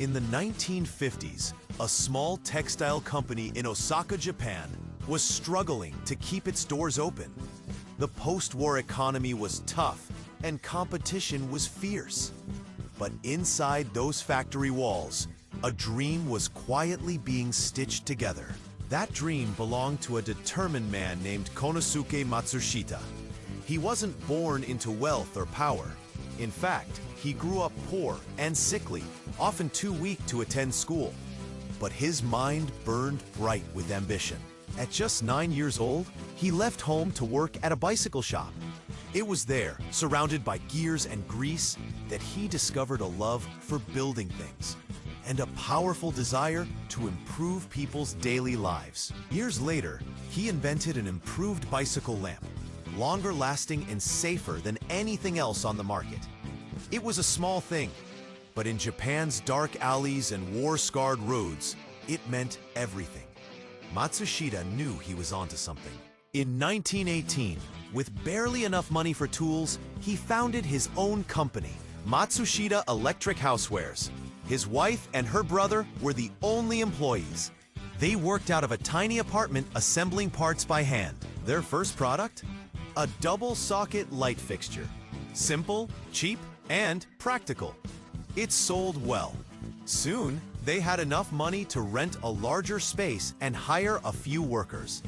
In the 1950s, a small textile company in Osaka, Japan, was struggling to keep its doors open. The post-war economy was tough and competition was fierce. But inside those factory walls, a dream was quietly being stitched together. That dream belonged to a determined man named Konosuke Matsushita. He wasn't born into wealth or power. In fact, he grew up poor and sickly, often too weak to attend school. But his mind burned bright with ambition. At just 9 years old, he left home to work at a bicycle shop. It was there, surrounded by gears and grease, that he discovered a love for building things and a powerful desire to improve people's daily lives. Years later, he invented an improved bicycle lamp, longer lasting and safer than anything else on the market. It was a small thing, but in Japan's dark alleys and war-scarred roads, it meant everything. Matsushita knew he was onto something. In 1918, with barely enough money for tools, he founded his own company, Matsushita Electric Housewares. His wife and her brother were the only employees. They worked out of a tiny apartment assembling parts by hand. Their first product? A double-socket light fixture. Simple, cheap, and practical. It sold well. Soon, they had enough money to rent a larger space and hire a few workers.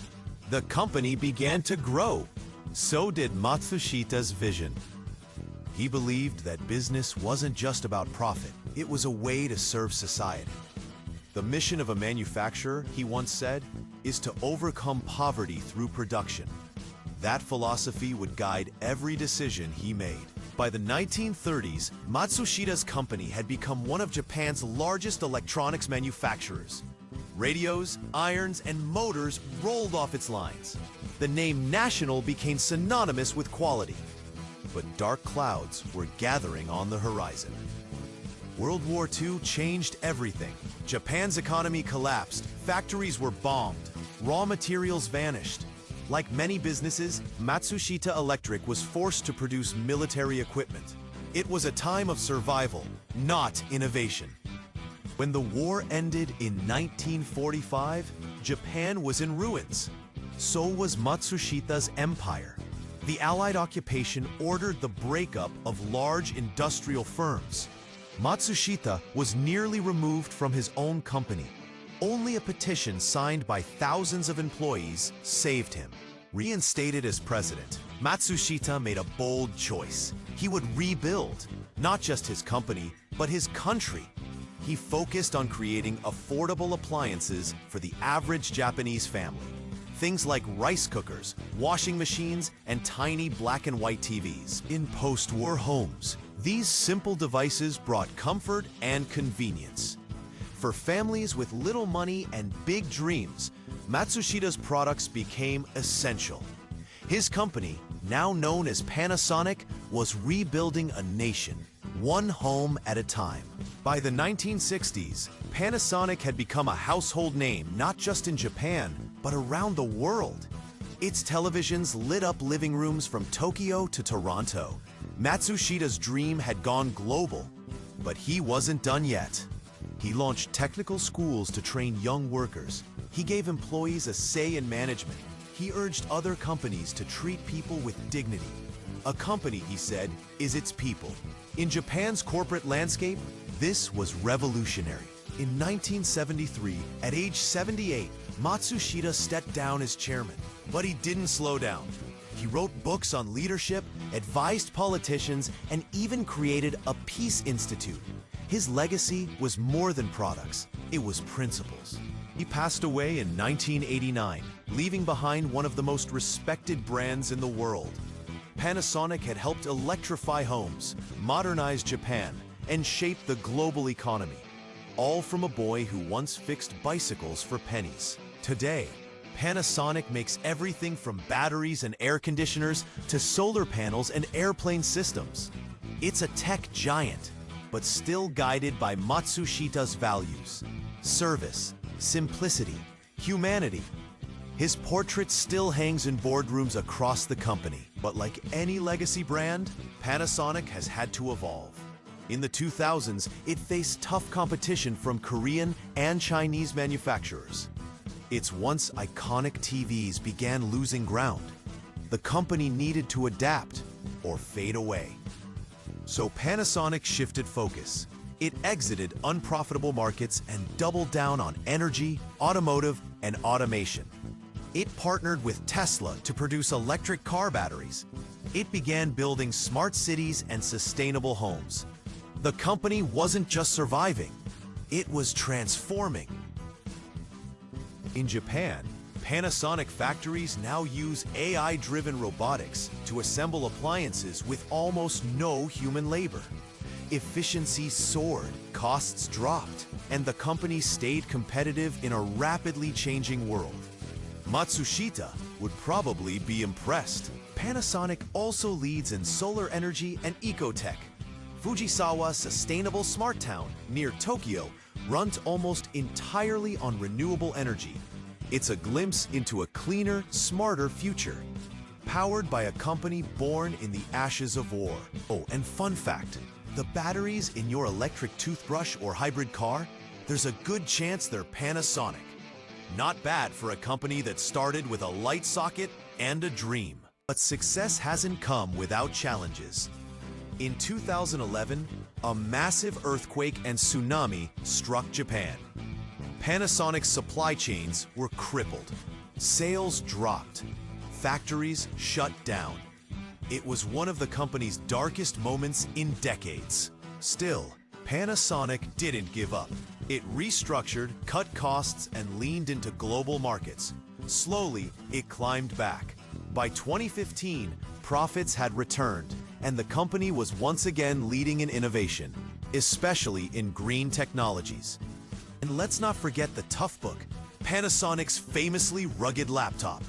The company began to grow. So did Matsushita's vision. He believed that business wasn't just about profit. It was a way to serve society. The mission of a manufacturer, he once said, is to overcome poverty through production. That philosophy would guide every decision he made. By the 1930s, Matsushita's company had become one of Japan's largest electronics manufacturers. Radios, irons, and motors rolled off its lines. The name National became synonymous with quality. But dark clouds were gathering on the horizon. World War II changed everything. Japan's economy collapsed, factories were bombed, raw materials vanished. Like many businesses, Matsushita Electric was forced to produce military equipment. It was a time of survival, not innovation. When the war ended in 1945, Japan was in ruins. So was Matsushita's empire. The Allied occupation ordered the breakup of large industrial firms. Matsushita was nearly removed from his own company. Only a petition signed by thousands of employees saved him. Reinstated as president, Matsushita made a bold choice. He would rebuild, not just his company, but his country. He focused on creating affordable appliances for the average Japanese family. Things like rice cookers, washing machines, and tiny black and white TVs. In post-war homes, these simple devices brought comfort and convenience. For families with little money and big dreams, Matsushita's products became essential. His company, now known as Panasonic, was rebuilding a nation, one home at a time. By the 1960s, Panasonic had become a household name not just in Japan, but around the world. Its televisions lit up living rooms from Tokyo to Toronto. Matsushita's dream had gone global, but he wasn't done yet. He launched technical schools to train young workers. He gave employees a say in management. He urged other companies to treat people with dignity. A company, he said, is its people. In Japan's corporate landscape, this was revolutionary. In 1973, at age 78, Matsushita stepped down as chairman. But he didn't slow down. He wrote books on leadership, advised politicians, and even created a peace institute. His legacy was more than products, it was principles. He passed away in 1989, leaving behind one of the most respected brands in the world. Panasonic had helped electrify homes, modernize Japan, and shape the global economy. All from a boy who once fixed bicycles for pennies. Today, Panasonic makes everything from batteries and air conditioners to solar panels and airplane systems. It's a tech giant, but still guided by Matsushita's values: service, simplicity, humanity. His portrait still hangs in boardrooms across the company. But like any legacy brand, Panasonic has had to evolve. In the 2000s, it faced tough competition from Korean and Chinese manufacturers. Its once iconic TVs began losing ground. The company needed to adapt or fade away. So Panasonic shifted focus. It exited unprofitable markets and doubled down on energy, automotive, and automation. It partnered with Tesla to produce electric car batteries. It began building smart cities and sustainable homes. The company wasn't just surviving, it was transforming. In Japan, Panasonic factories now use AI-driven robotics to assemble appliances with almost no human labor. Efficiency soared, costs dropped, and the company stayed competitive in a rapidly changing world. Matsushita would probably be impressed. Panasonic also leads in solar energy and ecotech. Fujisawa Sustainable Smart Town near Tokyo runs almost entirely on renewable energy. It's a glimpse into a cleaner, smarter future, powered by a company born in the ashes of war. Oh, and fun fact, the batteries in your electric toothbrush or hybrid car, there's a good chance they're Panasonic. Not bad for a company that started with a light socket and a dream. But success hasn't come without challenges. In 2011, a massive earthquake and tsunami struck Japan. Panasonic's supply chains were crippled. Sales dropped. Factories shut down. It was one of the company's darkest moments in decades. Still, Panasonic didn't give up. It restructured, cut costs, and leaned into global markets. Slowly, it climbed back. By 2015, profits had returned, and the company was once again leading in innovation, especially in green technologies. And let's not forget the Toughbook, Panasonic's famously rugged laptop.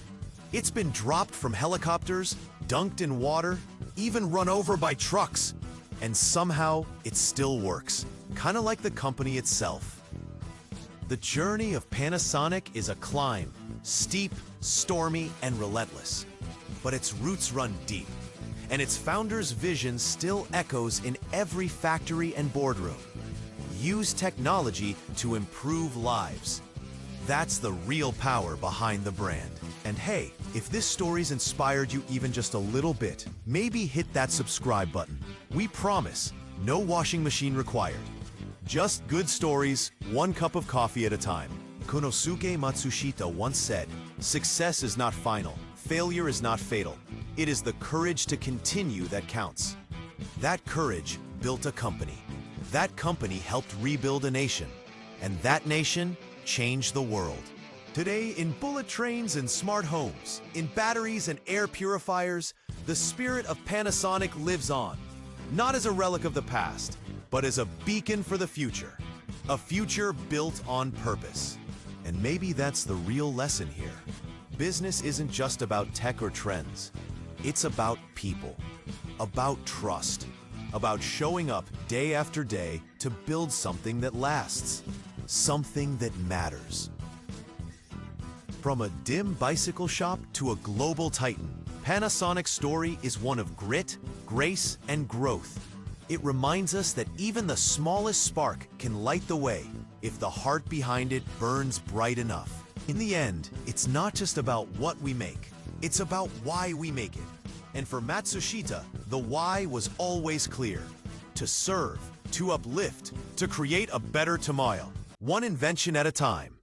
It's been dropped from helicopters, dunked in water, even run over by trucks. And somehow, it still works, kind of like the company itself. The journey of Panasonic is a climb, steep, stormy, and relentless. But its roots run deep, and its founder's vision still echoes in every factory and boardroom. Use technology to improve lives. That's the real power behind the brand. And hey, if this story's inspired you even just a little bit, maybe hit that subscribe button. We promise, no washing machine required. Just good stories, one cup of coffee at a time. Konosuke Matsushita once said, "Success is not final, failure is not fatal. It is the courage to continue that counts." That courage built a company. That company helped rebuild a nation. And that nation changed the world. Today, in bullet trains and smart homes, in batteries and air purifiers, the spirit of Panasonic lives on. Not as a relic of the past, but as a beacon for the future. A future built on purpose. And maybe that's the real lesson here. Business isn't just about tech or trends. It's about people, about trust, about showing up day after day to build something that lasts, something that matters. From a dim bicycle shop to a global titan, Panasonic's story is one of grit, grace, and growth. It reminds us that even the smallest spark can light the way if the heart behind it burns bright enough. In the end, it's not just about what we make, it's about why we make it. And for Matsushita, the why was always clear: to serve, to uplift, to create a better tomorrow, one invention at a time.